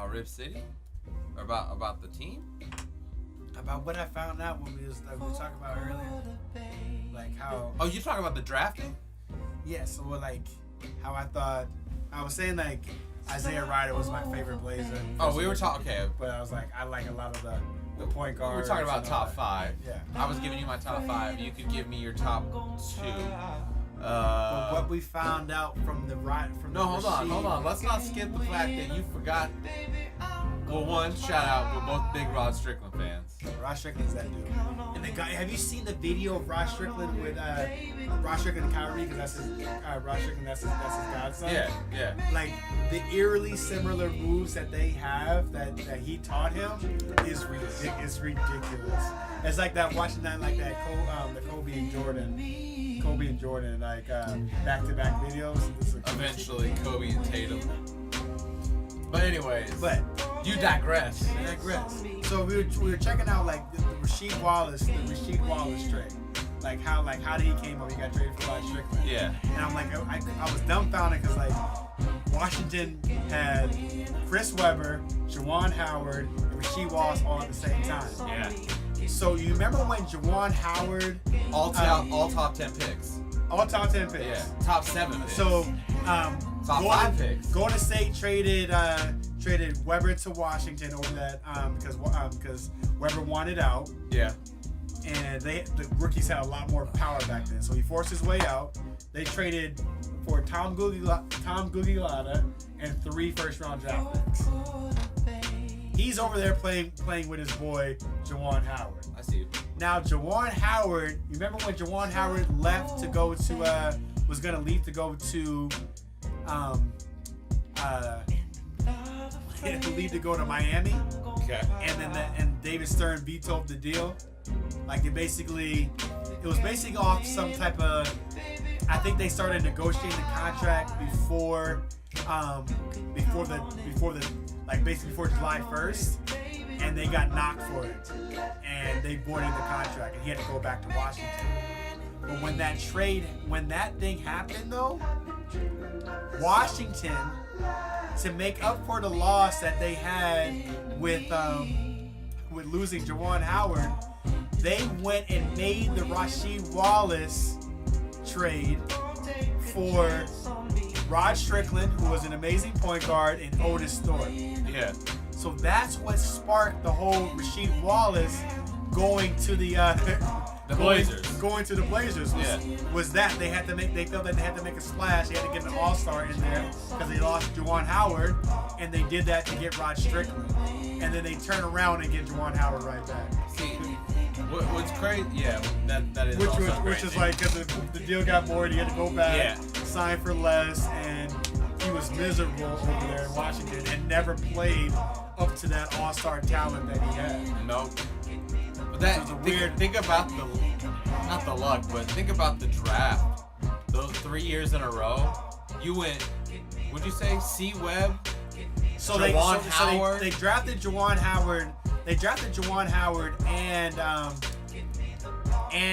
About Rip City? Or about the team? About what I found out when we were talking about earlier. Like how... Oh, you talking about the drafting? Yeah, so like how I was saying like Isaiah Ryder was my favorite Blazer. Oh, we were talking... Okay. But I was like, I like a lot of the point guards. We were talking about top 5. Yeah. I was giving you my top 5. You could give me your top 2. But what we found out from the hold on. Let's not skip the fact that you forgot. Well, one, shout out. We're both big Rod Strickland fans. Rod Strickland's that dude. And the guy, have you seen the video of Rod Strickland with Rod Strickland and Kyrie? Because that's his Rod Strickland. That's his godson. Yeah. Like the eerily similar moves that they have that he taught him is ridiculous. It's like that watching that like that the Kobe and Jordan like back-to-back videos. Eventually, Kobe and Tatum. But anyways, you digress. So we were checking out like the Rasheed Wallace trade. Like how did he came up? He got traded for Rod Strickland. Yeah. And I'm like I was dumbfounded because like Washington had Chris Webber, Juwan Howard, and Rasheed Wallace all at the same time. Yeah. So you remember when Juwan Howard all top 10 picks. All top 10 picks. Yeah. Top 7 picks. So top 5 picks. Golden State traded Webber to Washington over that because Webber wanted out. Yeah. And the rookies had a lot more power back then, so he forced his way out. They traded for Tom Gugliotta and 3 first-round draft picks. He's over there playing with his boy Juwan Howard. I see you. Now Juwan Howard, you remember when Juwan Howard left to go to was gonna leave to go to Miami. Okay. And then David Stern vetoed the deal. Like it was basically off some type of. I think they started negotiating the contract before July 1st, and they got knocked for it, and they voided the contract, and he had to go back to Washington. But when that thing happened though, Washington, to make up for the loss that they had with losing Juwan Howard, they went and made the Rasheed Wallace trade for Rod Strickland, who was an amazing point guard, and Otis Thorpe. Yeah. So that's what sparked the whole Rasheed Wallace going to the Blazers. Going to the Blazers was that they felt that they had to make a splash. They had to get an all-star in there because they lost Juwan Howard, and they did that to get Rod Strickland. And then they turn around and get Juwan Howard right back. See, what's crazy? Yeah, that is. Which is like because the deal got void, he had to go back, sign for less, and he was miserable over there in Washington and never played up to that all-star talent that he had. Nope. But that think about not the luck, but think about the draft. Those 3 years in a row, you went. Would you say C. Webb? So Howard. They drafted Juwan Howard. They drafted Juwan Howard and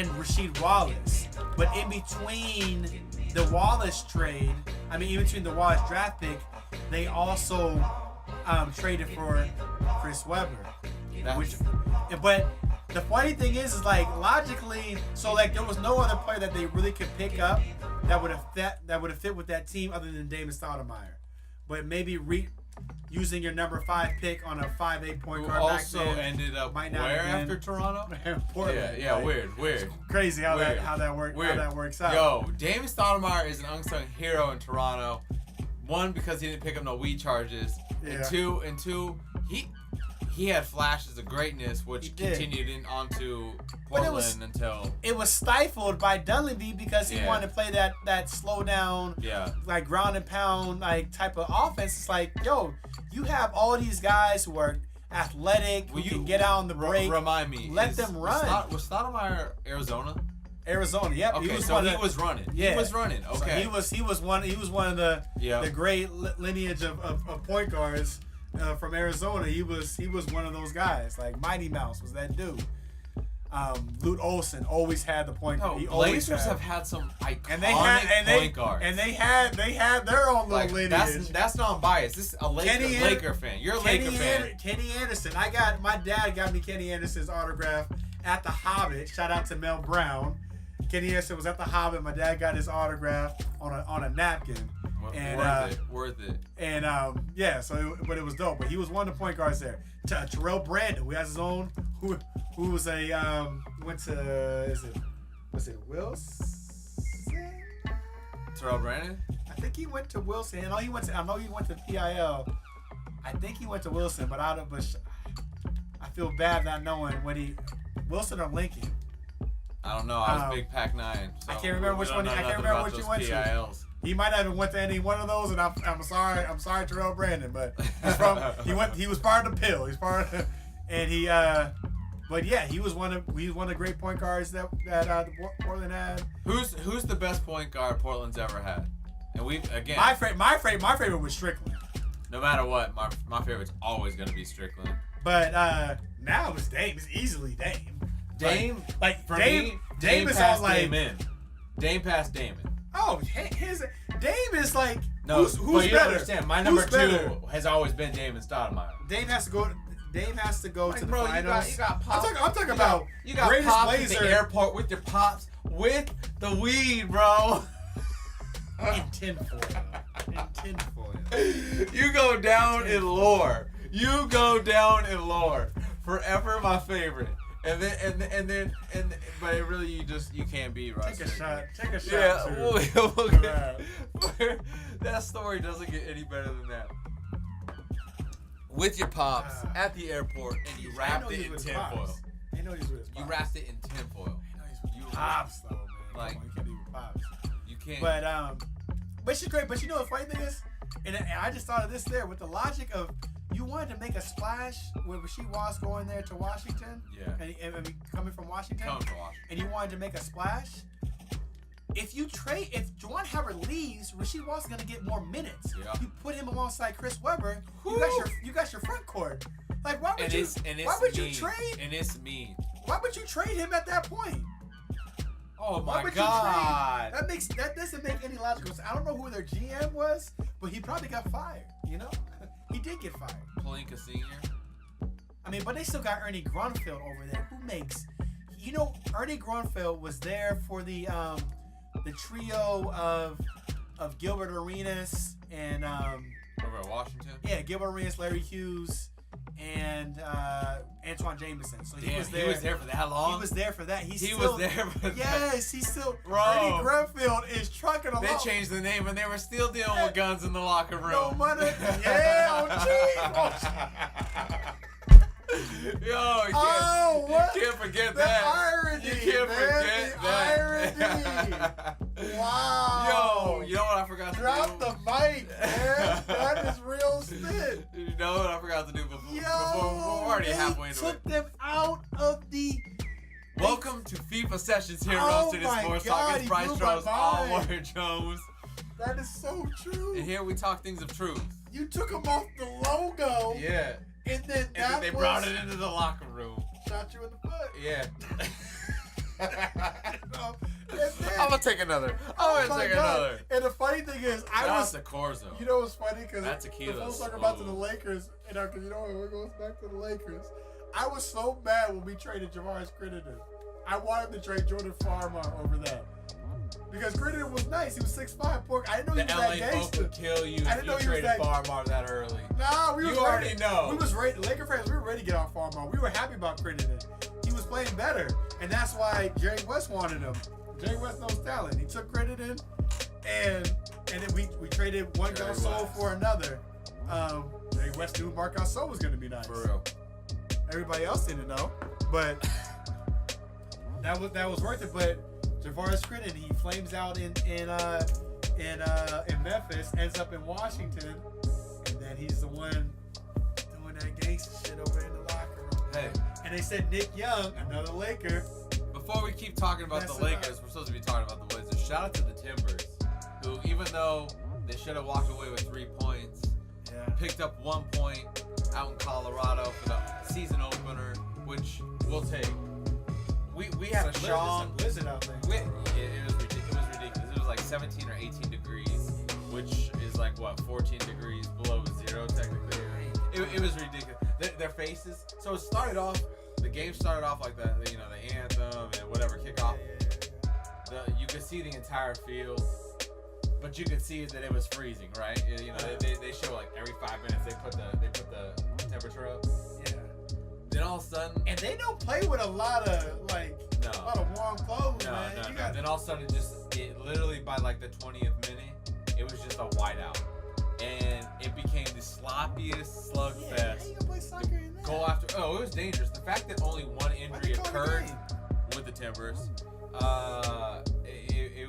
Rasheed Wallace. But in between the Wallace trade, in between the Wallace draft pick, they also traded for Chris Webber. But the funny thing is like logically, so like there was no other player that they really could pick up that would have fit with that team other than Damon Stoudemire. But maybe using your number 5 pick on a 5'8" point guard also back then ended up might where not have after been. Toronto? Portland. Yeah, like, weird. It's crazy how that works out. Yo, Damon Stoudemire is an unsung hero in Toronto. One, because he didn't pick up no weed charges, and two, he had flashes of greatness, which continued onto Portland until it was stifled by Dunleavy because he wanted to play that slow down, like ground and pound like type of offense. It's like, yo, you have all these guys who are athletic, who can get out on the break. Remind me, let them run. Was Stoudemire Arizona? Arizona, yep. Okay, he was running. Yeah. He was running. Okay. So he was one of the great lineage of point guards from Arizona. He was one of those guys. Like Mighty Mouse was that dude. Lute Olson always had the point guard. No, Blazers have had some iconic point guards. And they had their own little lineage. That's not biased. This is a Laker fan. You're a Laker fan. Kenny Anderson. My dad got me Kenny Anderson's autograph at the Hobbit. Shout out to Mel Brown. Kenny Anderson was at the Hobbit. My dad got his autograph on a napkin. Worth it. And but it was dope. But he was one of the point guards there. Terrell Brandon, who has his own, who was a went to was it Wilson? Terrell Brandon? I think he went to Wilson. I know he went to PIL. I think he went to Wilson, but I feel bad not knowing Wilson or Lincoln. I don't know. I was Big Pac 9. So I can't remember which one. I can't remember which you went to. He might not have went to any one of those, and I'm sorry. I'm sorry, Terrell Brandon, but he was part of the pill. He's part of, and he but yeah, he was one of the great point guards that Portland had. Who's the best point guard Portland's ever had? And we again. My favorite was Strickland. No matter what, my favorite's always gonna be Strickland. But now it's Dame. It's easily Dame. Dame Dame is all like Dame past Damon. Oh, Dame is like who's but you better? Understand, my number two has always been Damon Stoudemire. Dame has to go to the finals. You got pops. I'm talking about you got greatest pops Blazer at the airport with your pops with the weed, bro. In tinfoil. You go down in lore. Forever my favorite. And then, but it really, you can't beat Russ. Take a shot. Yeah, we'll get, that story doesn't get any better than that. With your pops at the airport, and you wrapped it in tinfoil. I know he's with his pops. You wrapped it in tinfoil. I know he's with pops, though, man. Like, you can't be with pops. You can't. But she's great. But you know the funny thing is, and I just thought of this there with the logic of. You wanted to make a splash when Rasheed was going there to Washington. Yeah. And coming from Washington. And you wanted to make a splash. If Juwan Howard leaves, Rasheed Wallace is gonna get more minutes. Yeah. You put him alongside Chris Webber. You got your front court. Like why would you trade? And it's mean. Why would you trade him at that point? Oh my God. That doesn't make any logical sense. I don't know who their GM was, but he probably got fired. You know. He did get fired. Palinka Sr. I mean, but they still got Ernie Grunfeld over there. Who makes? Ernie Grunfeld was there for the trio of Gilbert Arenas and over at Washington. Yeah, Gilbert Arenas, Larry Hughes, and Antoine Jameson. So he was there. He was there for that long. He was there for that. He was there for that. Yes, he's still. Bro. Ernie Grunfeld is trucking along. They changed the name and they were still dealing with guns in the locker room. No money. Yeah, Yo, you can't forget that. Irony, you can't forget that. Irony. Wow. Yo, you know what I forgot to do? Drop the mic, man. That is real spit. You know what I forgot to do before we're already halfway into it. Took them out of the... Welcome to FIFA Sessions here on Roasted Sports Talk. It's Bryce, Trost, Anwar, Jones. That is so true. And here we talk things of truth. You took them off the logo. Yeah. And then they brought it into the locker room. Shot you in the foot. Yeah. I'm gonna take another. Another. And the funny thing is, Shout out to Corzo. You know what's funny? Because that's tequila. The folks talking about to the Lakers, because we're going back to the Lakers. I was so mad when we traded Javaris Crittenden. I wanted to trade Jordan Farmer over that. Because Crittenden was nice. He was 6'5". Pork. I didn't know he was that gangster. The LA would kill you I didn't know if you traded Farmer that early. Nah, you already know. We was ready. Laker fans, we were ready to get off Farmer. We were happy about Crittenden. He was playing better. And that's why Jerry West wanted him. Jerry West knows talent. He took Crittenden, and then we traded one Gasol for another. Jerry West knew Marc Gasol was going to be nice. For real. Everybody else didn't know, but that was worth it. But Javaris Crittenden, he flames out in Memphis, ends up in Washington, and then he's the one doing that gangster shit over in the locker room. Hey. And they said Nick Young, another Laker. Before we keep talking about the Lakers, we're supposed to be talking about the Wizards. Shout out to the Timbers, who, even though they should have walked away with 3 points, picked up 1 point out in Colorado for the season opener, which we'll take. had a shawl. Blizzard out there. It was ridiculous. It was like 17 or 18 degrees, which is like what 14 degrees below zero technically. It was ridiculous. Their faces. So it started off. The game started off like the anthem and whatever kickoff. You could see the entire field, but you could see that it was freezing, right? They show like every 5 minutes they put the temperature up. Yeah. Then all of a sudden, and they don't play with a lot of warm clothes, man. No. Then all of a sudden, literally by like the 20th minute, it was just a whiteout, and it became the sloppiest slugfest. Yeah, how you gonna play soccer in that? Goal after. Oh, it was dangerous. The fact that only one injury occurred with the Timbers.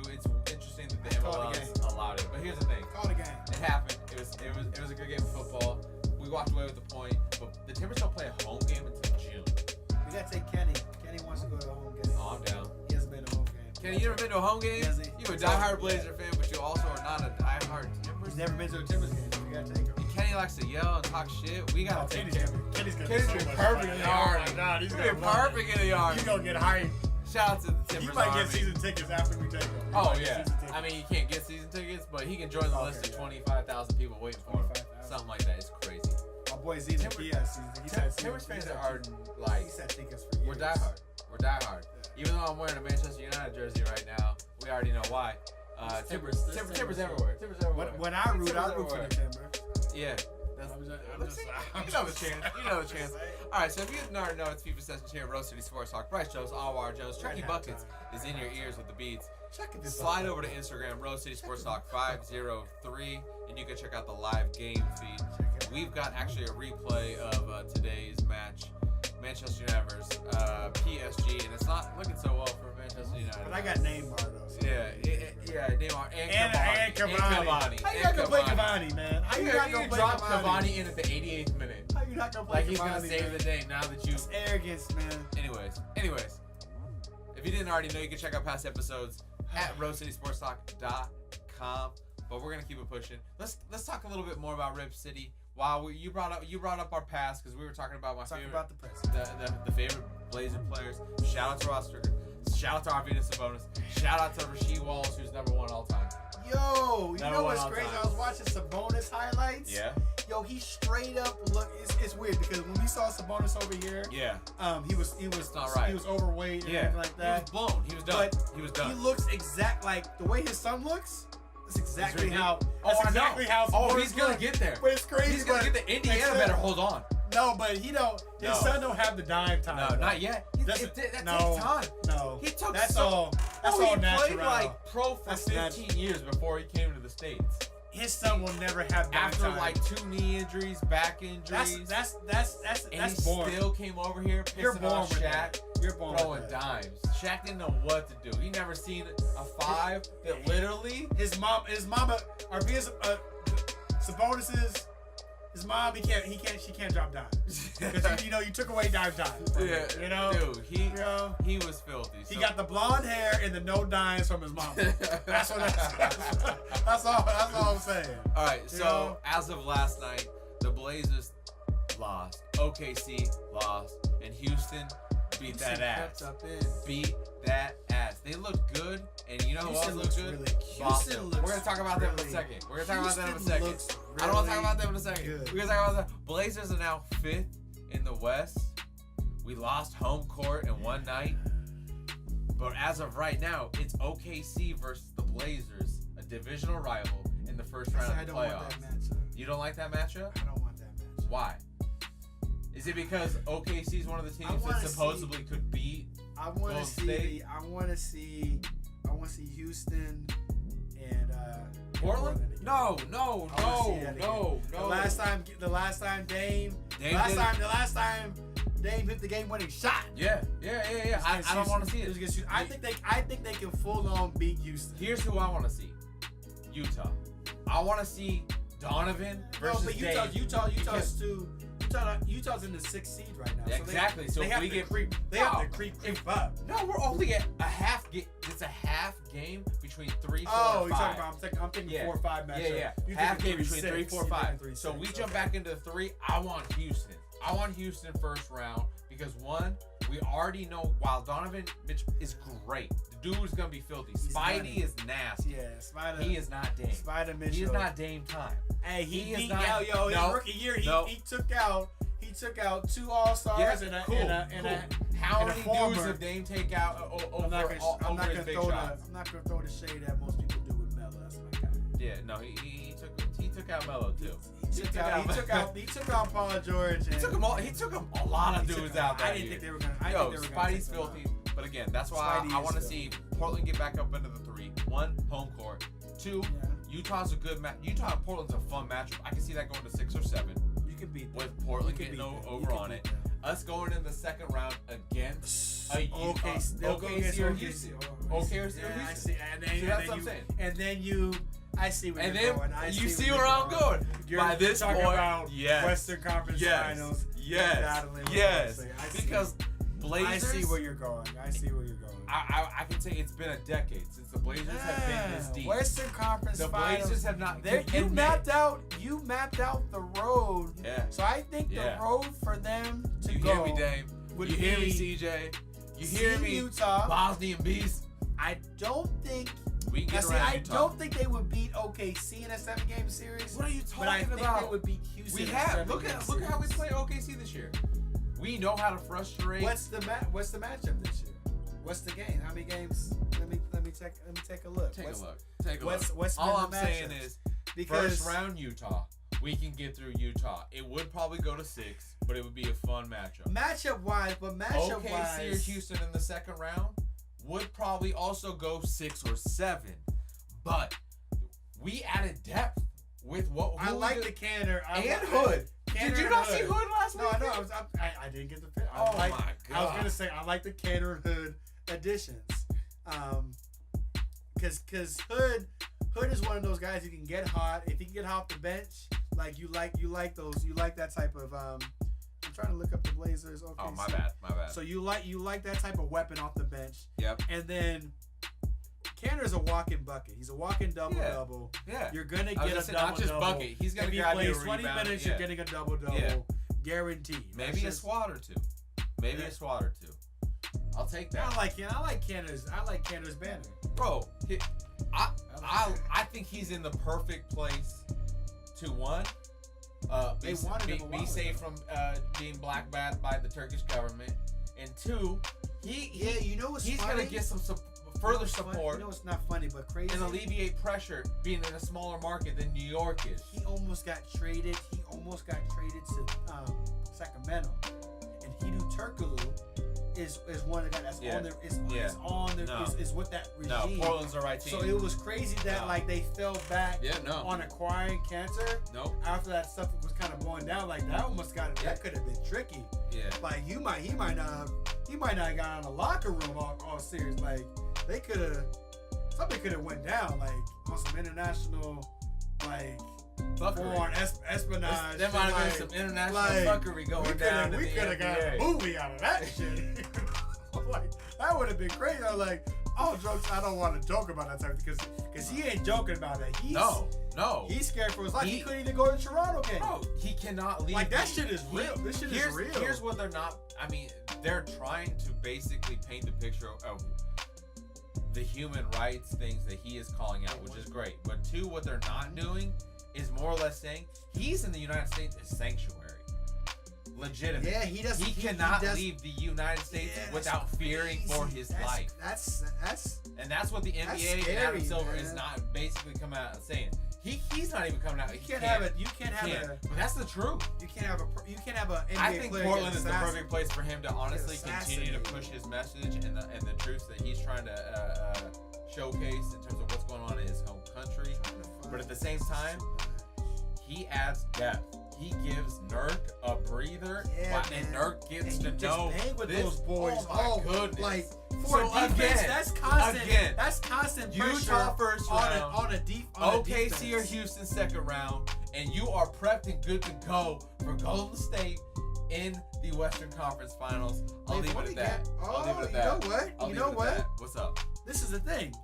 It's interesting that the MLS allowed it, but here's the thing. Call the game. It happened. It was a good game of football. We walked away with the point, but the Timbers don't play a home game until June. We gotta take Kenny. Kenny wants to go to a home game. Oh, I'm down. He hasn't been to a home game. Kenny, you ever been to a home game? You're a diehard Blazer fan, but you also are not a diehard Timbers. He's never been to a Timbers game. We gotta take him. And Kenny likes to yell and talk shit. We gotta take him. Kenny's gonna Kenny's be perfect in the yard. Oh my God, he's gonna be perfect in the yard. He's gonna get hyped. Shout out to the Timbers. He might Army. get season tickets after we take him. Oh yeah. I mean, you can't get season tickets, but he can join the list of 25,000 people waiting for him. Something like that. It's crazy. My boy Z's season tickets. Timbers fans are like, he said tickets for years. we're diehard. We're diehard. Yeah. Even though I'm wearing a Manchester United jersey right now, we already know why. Timbers everywhere. Timbers everywhere. When I root for the Timbers. Yeah. You know the chance. All right, so if you didn't already know, it's FIFA Sessions here at Rose City Sports Talk. Bryce Jones, Anwar Jones, Chucky Buckets is in your ears with the beats. Slide over to Instagram, Rose City Sports Talk 503, and you can check out the live game feed. We've got actually a replay of today's match, Manchester United versus PSG, and it's not looking so well for Manchester United. But I got Neymar though. So. Yeah, Neymar and Cavani. How you not gonna play Cavani, man? How you not gonna play drop Cavani in at the 88th minute? How you not gonna play Cavani? Like he's gonna save the day now that you. It's arrogance, man. Anyways, if you didn't already know, you can check out past episodes at rosecitysportstalk.com. But we're gonna keep it pushing. Let's talk a little bit more about Rip City. Wow, you brought up our past because we were talking about the favorite Blazer players. Shout out to Ross Stricker. Shout out to Arvidas Sabonis. Shout out to Rasheed Wallace, who's number one all time. Yo, you know what's crazy? I was watching Sabonis highlights. Yeah. Yo, he straight up look. It's weird because when we saw Sabonis over here, he was not right. He was overweight and everything like that. He was blown. He was done. But he was done. He looks exact like the way his son looks. That's exactly how. That's exactly how. Oh, he's gonna get there. But it's crazy. He's gonna get there. Indiana better hold on. No, but he don't. His son don't have the dime time. No, not yet. That takes time. No, he took. That's all. That's all natural. He played like pro for 15 years before he came to the States. His son will never have dime after time. like 2 knee injuries, back injuries. That's born. Still came over here. You're born off with Shaq. That. You're born throwing with that. dimes. Shaq didn't know what to do. He never seen a 5 that literally. His mama, Sabonis's. His mom, she can't drop dimes. Because you took away dime time. Dude, he was filthy. He got the blonde hair and the no dimes from his mom. That's all I'm saying. All right, so as of last night, the Blazers lost, OKC lost, and Houston beat that ass. Beat that ass. They look good, and you know who else looks good? Really, Houston looks. We're gonna talk about them in a second. I don't want to talk about them in a second. Good. We're gonna talk about that. Blazers are now 5th in the West. We lost home court in one night, but as of right now, it's OKC versus the Blazers, a divisional rival in the first round of the playoffs. Want that matchup. You don't like that matchup? I don't want that matchup. Why? Is it because OKC is one of the teams that supposedly could beat Golden State? I want to see Houston and Portland? No. The last time Dame hit the game-winning shot. Yeah. I don't want to see it. I think they can full on beat Houston. Here's who I want to see: Utah. I want to see Donovan versus Dame. Utah's in the 6th seed right now. Yeah, exactly. So if we get creep, they have to creep up. No, we're only at a half game. It's a half game between 3, 4, and 5. Oh, you're talking about? I'm thinking 4 or 5 matchup. Yeah. Half game between 3, 4, 5. So we jump back into 3. I want Houston. I want Houston first round because one, We already know while Donovan Mitchell is great, the dude's gonna be filthy. Spidey is nasty. Yeah, Spider. He is not Dame. Spider Mitchell. He is not Dame time. Hey, he is beat not. his rookie year. He took out 2 All-Stars and a How and a many former. dudes did Dame take out I'm not over his big shots? I'm not gonna throw the shade that most people do with Melo. That's my guy. Yeah, no, he took out Melo too. He took out Paul George. He took him a lot of dudes out that I didn't think they were gonna. Spidey's filthy. But again, that's why I want to see Portland get back up into the 3. 1, home court. 2, Utah's a good match. Utah and Portland's a fun matchup. I can see that going to 6 or 7. You can beat them. With Portland getting over on it. Us going in the second round against OKC or Houston. OKC or Houston. I see. That's what I'm saying. And then you. I see where you're going. You see where I'm going. By this point, yes. Western Conference Finals. Yes. Because Blazers. I see where you're going. I can say it's been a decade since the Blazers have been this deep. Western Conference Finals. The Blazers have not. You mapped out the road. Yeah. So I think the road for them to you go. You hear me, Dame? You hear me, CJ? You hear me, Utah? Bosnian Beast? I don't think. We can get around Utah. I don't think they would beat OKC in a 7-game series. What are you talking about? But I think they would beat Houston. We have. Look at how we play OKC this year. We know how to frustrate. What's the matchup this year? What's the game? How many games? Let me take a look. Take a look. What's all I'm saying matchups? is first round Utah. We can get through Utah. It would probably go to 6, but it would be a fun matchup. Matchup wise. OKC or Houston in the second round would probably also go 6 or 7, but we added depth with what I like the Canner and Hood. Did you not see Hood last week? No, I didn't get the fit. Oh my god! I was gonna say I like the Canner and Hood additions, because Hood is one of those guys who can get hot. If he can get off the bench, like you like that type of. I'm trying to look up the Blazers. Okay, oh my bad. So you like that type of weapon off the bench. Yep. And then Canner's a walking bucket. He's a walking double-double. Yeah. You're going to get a double-double. Not just bucket. He's going to grab you a rebound. 20 minutes, you're getting a double-double. Guaranteed. Maybe a swat or 2. A swat or 2. I'll take that. I like Canner's banner. Bro, I think he's in the perfect place to, 1, be safe from being blackballed by the Turkish government, and 2, he's going to get some further support. You know it's not funny, but crazy. And alleviate pressure being in a smaller market than New York is. He almost got traded. To Sacramento, and Hidu Turkoglu is one of the guys that's is with that regime. No, Portland's the right team. So it was crazy that they fell back on acquiring Cantor. Nope. After that stuff was kind of going down, that could have been tricky. Yeah. Like he might not have got in the locker room all serious. Like something could have went down on some international foreign espionage. There might have been some international fuckery going down. We could have got a movie out of that shit. That would have been crazy. I was like, all jokes. I don't want to joke about that type because he ain't joking about that. No. He's scared for his life. He couldn't even go to Toronto game. No, he cannot leave. That shit is real. This shit is real. Here's what they're not. I mean, they're trying to basically paint the picture of the human rights things that he is calling out, which is great. But 2, what they're not doing is more or less saying he's in the United States as sanctuary. Legitimate. Yeah, he does. He cannot leave the United States without fearing for his life. And that's what the NBA and Adam Silver is not basically coming out and saying. He's not even coming out. You can't have it. But that's the truth. You can't have a NBA I think player Portland is the perfect place for him to honestly continue to push his message and the truths that he's trying to showcase in terms of what's going on in his home country. But at the same time, he adds depth. He gives Nurk a breather, and Nurk gets to know with those boys. Oh my goodness! Like for defense, that's constant. That's constant pressure. Utah first round on a deep. OKC or Houston second round, and you are prepped and good to go for Golden State in the Western Conference Finals. I'll leave it at that. You know what? What's up? This is the thing.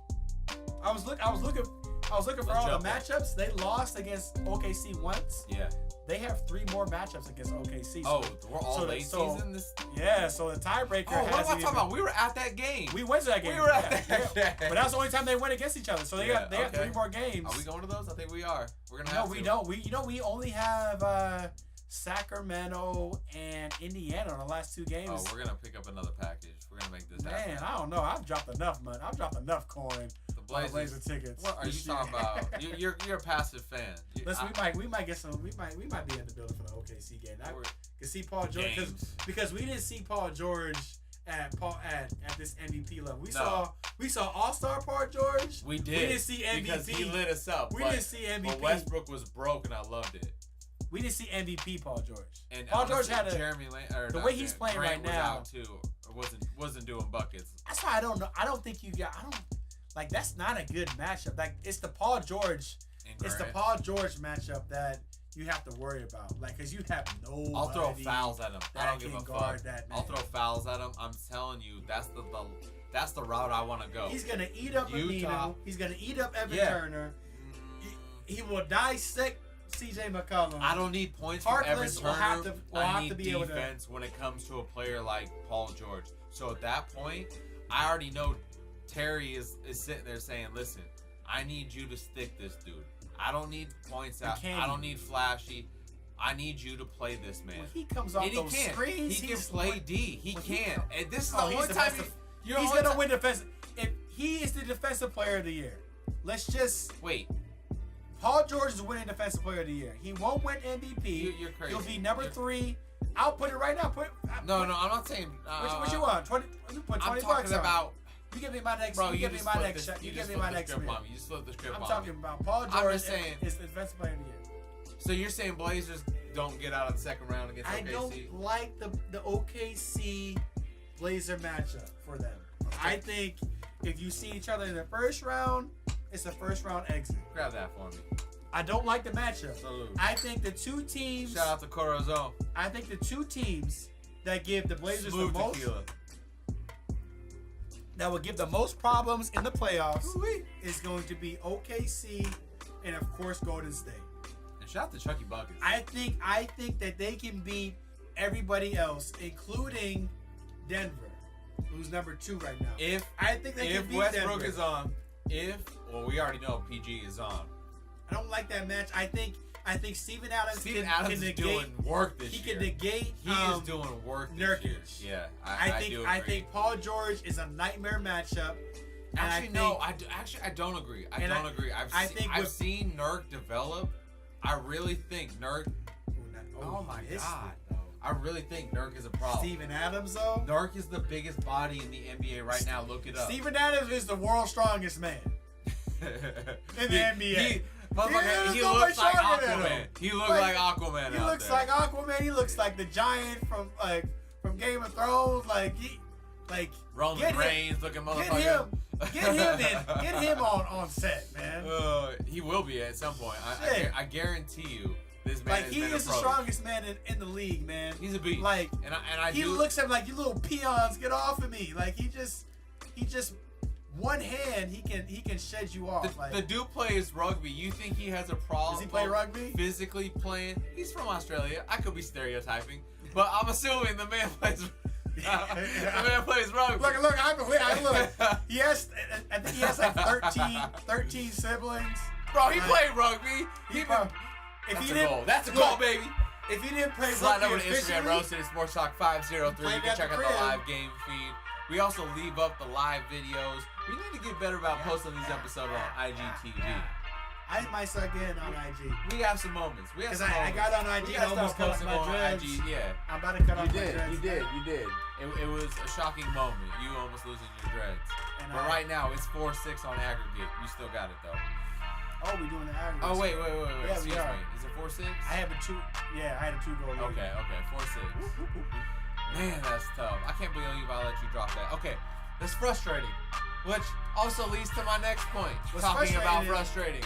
I was looking I was looking for all the matchups. They lost against OKC once. Yeah. They have 3 more matchups against OKC. So we're all late season. Yeah, so the tiebreaker. Oh, what am I talking about? We were at that game. We went to that game. We were at that game. But that was the only time they went against each other. So they have 3 more games. Are we going to those? I think we are. We're gonna have to. No, we don't. We only have Sacramento and Indiana on the last 2 games. Oh, we're gonna pick up another package. We're gonna make this happen. Man, I don't know. I've dropped enough money. I've dropped enough coin. The Blazer tickets. What are you talking about? You're a passive fan. Listen, we might get some. We might be in the building for the OKC game. I can see Paul George because we didn't see Paul George at this MVP level. We saw All-Star Paul George. We did. We didn't see MVP because he lit us up. We didn't see MVP. But Westbrook was broke, and I loved it. We didn't see MVP Paul George. And Paul George had the way he's playing Grant right now. Was out too, or wasn't doing buckets. That's why I don't know. I don't think you got. I don't like. That's not a good matchup. Like it's the Paul George. It's the Paul George matchup that you have to worry about. Like, cause you have no. I'll throw fouls at him. I don't give a fuck. I'll throw fouls at him. I'm telling you, that's the route I want to go. He's gonna eat up Anino. He's gonna eat up Evan Turner. He will dissect CJ McCollum. I don't need points from Evan Turner. I need defense when it comes to a player like Paul George. So at that point, I already know Terry is sitting there saying, listen, I need you to stick this dude. I don't need points out. I don't need flashy. I need you to play this man. When he comes off those screens, he can play D. He can. And this is the only time he's going to win defensive. If he is the defensive player of the year, let's just wait. Paul George is winning defensive player of the year. He won't win MVP. You're crazy. He'll be number 3. I'll put it right now. No, I'm not saying. What you want? 20. You put 20 I'm talking about. You give me my next. Bro, you give me my next shot. You give me my next. You just flipped the script. I'm talking about Paul George. I'm just saying. Is the defensive player of the year. So you're saying Blazers don't get out of the second round against OKC? I don't like the OKC Blazer matchup for them. Okay. I think if you see each other in the first round, it's a first round exit. Grab that for me. I don't like the matchup. Salute. I think the 2 teams. Shout out to Corazon. I think the 2 teams that give the Blazers Smooth the most. Tequila. That will give the most problems in the playoffs is going to be OKC and of course Golden State. And shout out to Chucky Buckets. I think that they can beat everybody else, including Denver, who's number 2 right now. If Westbrook is on, we already know PG is on. I don't like that match. I think Steven Adams can negate, doing work this year. He can negate. He is doing work this year. Yeah, I think Paul George is a nightmare matchup. I don't agree. I don't agree. I've seen Nurk develop. I really think Nurk. Oh my god. I really think Nurk is a problem. Steven Adams, though? Nurk is the biggest body in the NBA right now. Look it up. Steven Adams is the world's strongest man in the NBA. He looks like Aquaman. He looks like Aquaman. He looks like Aquaman. He looks like the giant from Game of Thrones. Roman Reigns looking motherfucker. Get him on set, man. He will be at some point. I guarantee you. This man he is the strongest man in the league, man. He's a beast. He looks at him like, you little peons, get off of me. Like he just one hand he can shed you off. The dude plays rugby. You think he has a problem? Does he play rugby? Physically playing. He's from Australia. I could be stereotyping, but I'm assuming the man plays. The man plays rugby. Look. I think he has like 13 siblings. Bro, he played rugby. That's a goal, baby. If he didn't play slide rugby over to Instagram, Roasted Sports Talk 503. You can check out the live game feed. We also leave up the live videos. We need to get better about posting these episodes on IGTV. I might start getting on IG. We have some moments. I got on IG and almost cut off my dreads. Yeah. I'm about to cut off my dreads. You did. It was a shocking moment. You almost losing your dreads. But right now, it's 4-6 on aggregate. You still got it, though. Oh, we doing the aggregate. Oh, wait. Yeah, Excuse me. Is it 4-6? I had a 2-goal lead. Okay, 4-6. Man, that's tough. I can't believe I let you drop that. Okay, that's frustrating. Which also leads to my next point. Talking about frustrating.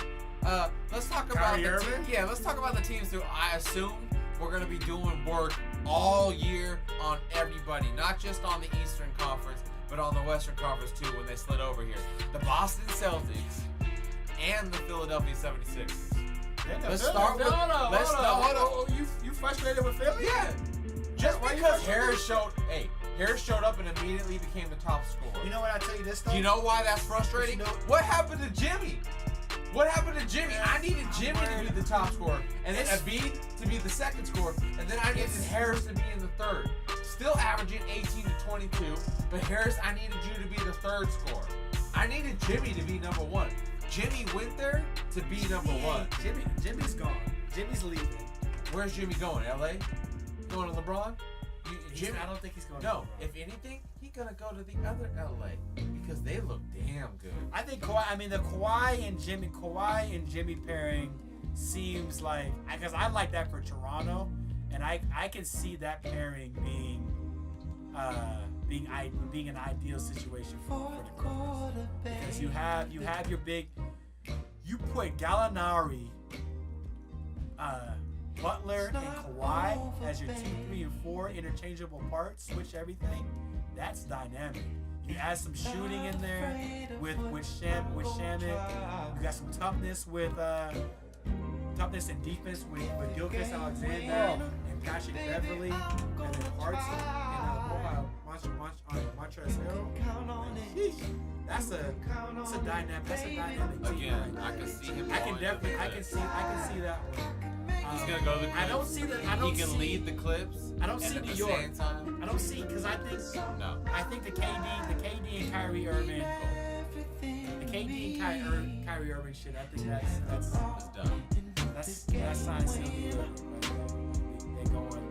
Let's talk about let's talk about the teams who I assume we're gonna be doing work all year on everybody, not just on the Eastern Conference, but on the Western Conference too when they slid over here. The Boston Celtics and the Philadelphia 76ers. Let's start with. Let's hold on. You frustrated with Philly? Yeah. Just because Harris showed up and immediately became the top scorer. You know what I tell you this though? Do you know why that's frustrating? What happened to Jimmy? What happened to Jimmy? I needed Jimmy to be the top scorer, and then Embiid to be the second scorer, and then I needed Harris to be in the third. Still averaging 18 to 22, but Harris, I needed you to be the third scorer. I needed Jimmy to be number one. Jimmy went there to be number one. Jimmy's gone. Jimmy's leaving. Where's Jimmy going? LA? Going to LeBron? Jimmy, I don't think he's going. No, if anything, he's gonna go to the other LA because they look damn good. I think Kawhi. I mean, the Kawhi and Jimmy pairing seems like, because I like that for Toronto, and I can see that pairing being an ideal situation for the Clippers, because you have your big. You put Gallinari, Butler, and Kawhi as your 2, 3, and 4 interchangeable parts. Switch everything. That's dynamic. You add some shooting in there with Shamit. You got some toughness toughness and defense with Gilchrist Alexander and Patrick Beverly, and then Hartson and Montrezl. That's a dynamic team. Again, I can see him. I can see that one. He's gonna go to the Clips. I don't see that. He can lead the Clips. I don't see New York. I don't see, because I think the KD and Kyrie Irving, Kyrie Irving shit. I think that's done. That's signed sealed. They going.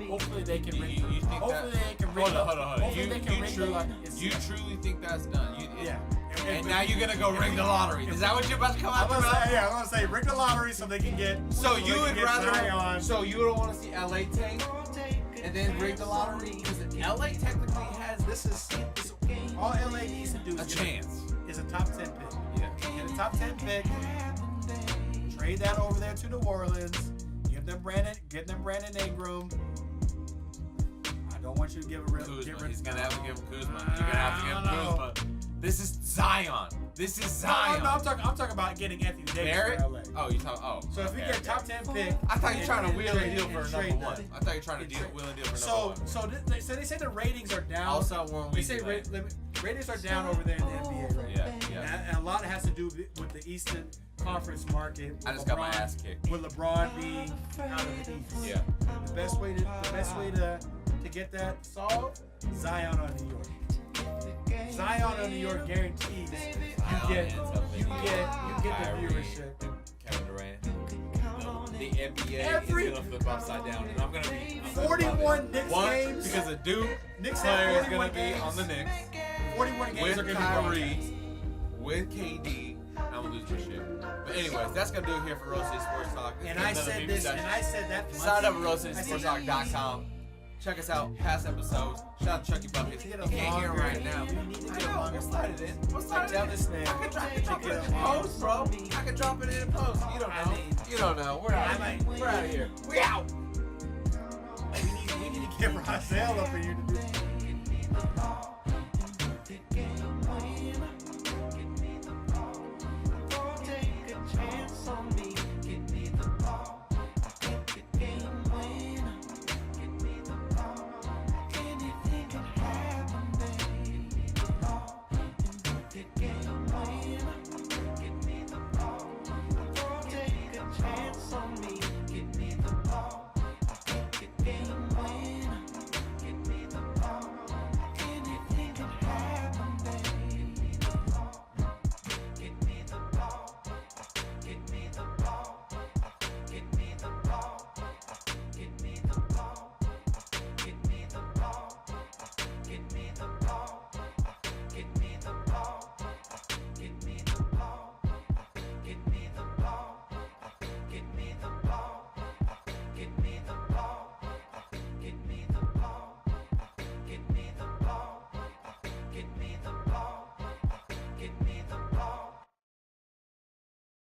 Hopefully they can ring. Hopefully they can ring. Hold on. You truly think that's done? Yeah. And now you're gonna go ring the lottery. Is that what you're about to come out with? Yeah, I'm gonna say ring the lottery so they can get. So you would rather? So you don't want to see LA tank and then ring the lottery? Because LA technically has all LA needs to do a chance. Is a top 10 pick. Yeah. Get a top 10 pick. Trade that over there to New Orleans. Give them Brandon Ingram. I don't want you to give a real. Kuzma. He's gonna have to give him Kuzma. You're gonna have to give him Kuzma. This is Zion. No, I'm talking about getting Anthony Davis for LA. Oh, you talking? Oh. So if we get a top 10 pick, I thought you were trying to wheel and deal for number one. I thought you were trying to wheel and deal for number one. So they say the ratings are down. Also, when we say ratings are down over there in the NBA right now. Yeah. And a lot has to do with the Eastern Conference market. I just got my ass kicked. With LeBron being out of the East. Yeah. The best way to get that solved, Zion on New York. Zion on New York guarantees you get the viewership. Kevin Durant. The NBA is gonna flip upside down, and I'm gonna be 41 Knicks games. Because a Duke Knicks player is gonna games. be on the Knicks. 41 games with Kyrie, with KD. I'm gonna lose my shit. But anyways, that's gonna do it here for Roasted Sports Talk. And I said this, and I said that. Sign up at roastedsportstalk.com. Check us out, past episodes. Shout out to Chucky Buckets. You can't hear him right now. We'll slide it in. I can drop it in post, bro. I can drop it in post. You don't know. You don't know. We're out of here. We out. We need to get Rozelle up for you to do.